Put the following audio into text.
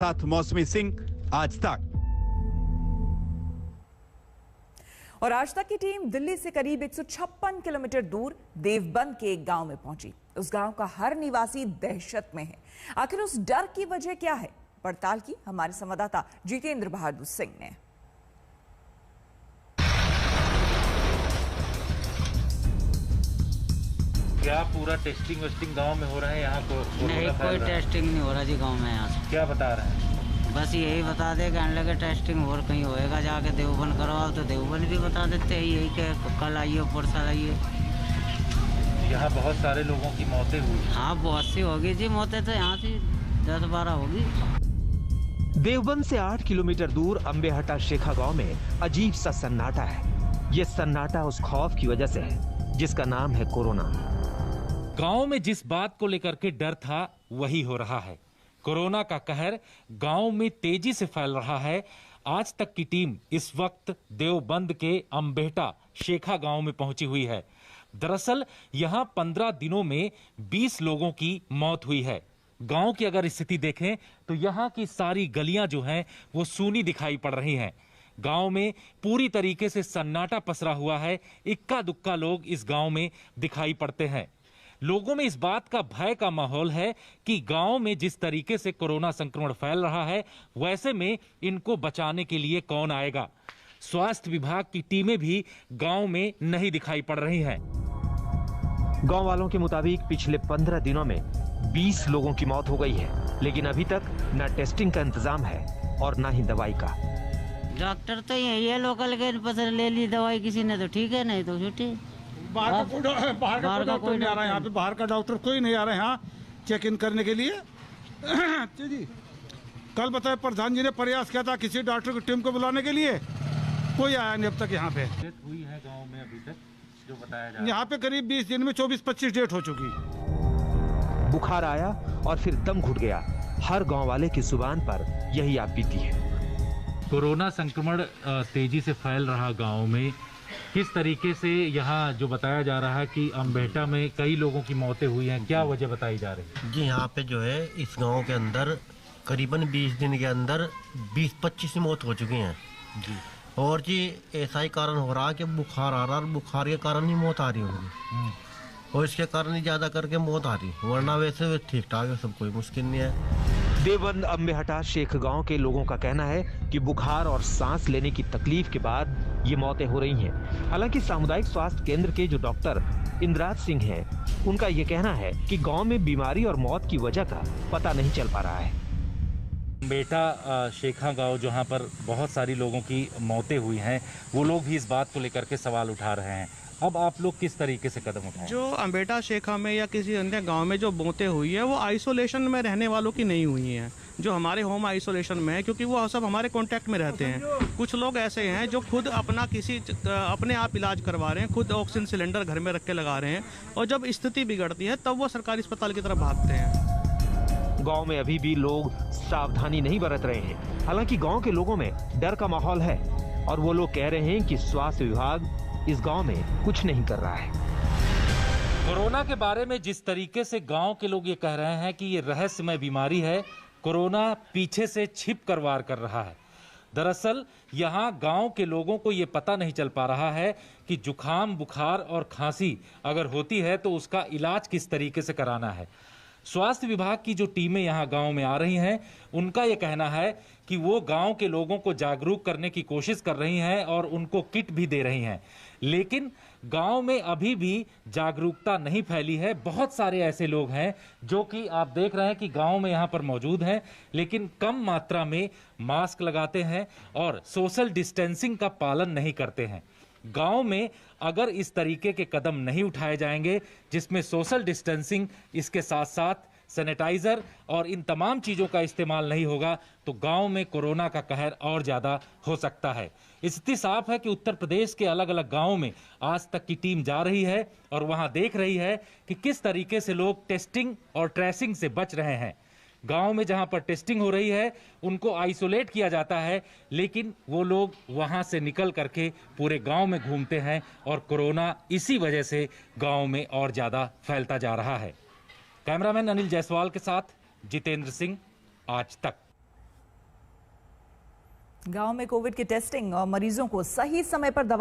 साथ मौसमी सिंह, आज तक। और आज तक की टीम दिल्ली से करीब 156 किलोमीटर दूर देवबंद के एक गांव में पहुंची। उस गांव का हर निवासी दहशत में है। आखिर उस डर की वजह क्या है, पड़ताल की हमारे संवाददाता जितेंद्र बहादुर सिंह ने। क्या पूरा टेस्टिंग वेस्टिंग गांव में हो रहा है? यहाँ नहीं, कोई टेस्टिंग नहीं हो रहा जी गांव में। यहाँ से क्या बता रहे हैं? बस यही बता दे कहने लगे टेस्टिंग और कहीं होएगा, जाके देवबंद करवाओ, तो देवबंद भी बता देते हैं यही कि कल आइए परसों आइए। यहाँ बहुत सारे लोगों की मौतें हुई। हाँ, बहुत सी होगी जी मौतें, तो यहाँ से 10-12 होगी। देवबंद से 8 किलोमीटर दूर अंबेहटा शेखा गांव में अजीब सा सन्नाटा है। ये सन्नाटा उस खौफ की वजह से है जिसका नाम है कोरोना। गांव में जिस बात को लेकर के डर था वही हो रहा है। कोरोना का कहर गांव में तेजी से फैल रहा है। आज तक की टीम इस वक्त देवबंद के अंबेहटा शेखा गांव में पहुंची हुई है। दरअसल यहां 15 दिनों में 20 लोगों की मौत हुई है। गांव की अगर स्थिति देखें तो यहां की सारी गलियां जो हैं वो सूनी दिखाई पड़ रही हैं। गांव में पूरी तरीके से सन्नाटा पसरा हुआ है। इक्का दुक्का लोग इस गांव में दिखाई पड़ते हैं। लोगों में इस बात का भय का माहौल है कि गांव में जिस तरीके से कोरोना संक्रमण फैल रहा है वैसे में इनको बचाने के लिए कौन आएगा। स्वास्थ्य विभाग की टीमें भी गांव में नहीं दिखाई पड़ रही हैं। गांव वालों के मुताबिक पिछले 15 दिनों में 20 लोगों की मौत हो गई है, लेकिन अभी तक न टेस्टिंग का इंतजाम है और न ही दवाई का। डॉक्टर तो यही है, लोकल के पसर ले ली दवाई किसी ने तो ठीक है, नहीं तो छुट्टी। बाहर का कोई डॉक्टर नहीं आ रहा है यहाँ पे। बाहर का डॉक्टर कोई नहीं आ रहा है यहाँ चेक इन करने के लिए। जी कल बताए प्रधान जी ने प्रयास किया था किसी डॉक्टर की टीम को बुलाने के लिए, कोई आया नहीं अब तक। यहाँ पे हुई है गांव में अभी तक जो बताया जा रहा है। यहाँ पे करीब 20 दिन में 24-25 डेट हो चुकी। बुखार आया और फिर दम घुट गया। हर गांव वाले की जुबान पर यही आप बीती है। कोरोना संक्रमण तेजी से फैल रहा गांव में, किस तरीके से यहाँ जो बताया जा रहा है कि अंबेहटा में कई लोगों की मौतें हुई हैं, क्या वजह बताई जा रही है? जी यहाँ पे जो है इस गांव के अंदर करीबन 20 दिन के अंदर 20-25 मौत हो चुकी हैं जी। और जी ऐसा ही कारण हो रहा है कि बुखार आ रहा है और बुखार के कारण ही मौत आ रही होगी और इसके कारण ही ज्यादा करके मौत आ रही, वरना वैसे ठीक ठाक है, सब कोई मुश्किल नहीं है। देवबंद अंबेहटा शेख गांव के लोगों का कहना है कि बुखार और सांस लेने की तकलीफ के बाद ये मौतें हो रही हैं। हालांकि सामुदायिक स्वास्थ्य केंद्र के जो डॉक्टर इंद्राज सिंह हैं, उनका ये कहना है कि गांव में बीमारी और मौत की वजह का पता नहीं चल पा रहा है। अंबेहटा शेखा गांव जहां पर बहुत सारी लोगों की मौतें हुई हैं, वो लोग भी इस बात को लेकर के सवाल उठा रहे हैं। अब आप लोग किस तरीके से कदम उठाएं? जो अंबेहटा शेखा में या किसी अन्य गांव में जो मौतें हुई है वो आइसोलेशन में रहने वालों की नहीं हुई हैं, जो हमारे होम आइसोलेशन में है, क्योंकि वो सब हमारे कांटेक्ट में रहते हैं। कुछ लोग ऐसे हैं जो खुद अपने आप इलाज करवा रहे हैं, खुद ऑक्सीजन सिलेंडर घर में रख के लगा रहे हैं, और जब स्थिति बिगड़ती है तब वो सरकारी अस्पताल की तरफ भागते हैं। गांव में अभी भी लोग सावधानी नहीं बरत रहे हैं। हालांकि गांव के लोगों में डर का माहौल है और वो लोग कह रहे हैं कि स्वास्थ्य विभाग इस गांव में कुछ नहीं कर रहा है। कोरोना के बारे में जिस तरीके से गांव के लोग ये कह रहे हैं कि ये रहस्यमय बीमारी है, कोरोना पीछे से छिप कर वार कर रहा है। दरअसल यहाँ गांव के लोगों को ये पता नहीं चल पा रहा है कि जुखाम, बुखार और खांसी अगर होती है तो उसका इलाज किस तरीके से कराना है। स्वास्थ्य विभाग की जो टीमें यहाँ गांव में आ रही हैं, उनका ये कहना है कि वो गांव के लोगों को जागरूक करने की कोशिश कर रही हैं और उनको किट भी दे रही हैं, लेकिन गांव में अभी भी जागरूकता नहीं फैली है। बहुत सारे ऐसे लोग हैं जो कि आप देख रहे हैं कि गांव में यहाँ पर मौजूद हैं, लेकिन कम मात्रा में मास्क लगाते हैं और सोशल डिस्टेंसिंग का पालन नहीं करते हैं। गांव में अगर इस तरीके के कदम नहीं उठाए जाएंगे जिसमें सोशल डिस्टेंसिंग, इसके साथ साथ सैनिटाइजर और इन तमाम चीजों का इस्तेमाल नहीं होगा, तो गांव में कोरोना का कहर और ज्यादा हो सकता है। स्थिति साफ है कि उत्तर प्रदेश के अलग अलग गांवों में आज तक की टीम जा रही है और वहां देख रही है कि किस तरीके से लोग टेस्टिंग और ट्रेसिंग से बच रहे हैं। गांव में जहां पर टेस्टिंग हो रही है उनको आइसोलेट किया जाता है, लेकिन वो लोग वहां से निकल करके पूरे गांव में घूमते हैं और कोरोना इसी वजह से गांव में और ज्यादा फैलता जा रहा है। कैमरामैन अनिल जायसवाल के साथ जितेंद्र सिंह, आज तक। गांव में कोविड की टेस्टिंग और मरीजों को सही समय पर दवा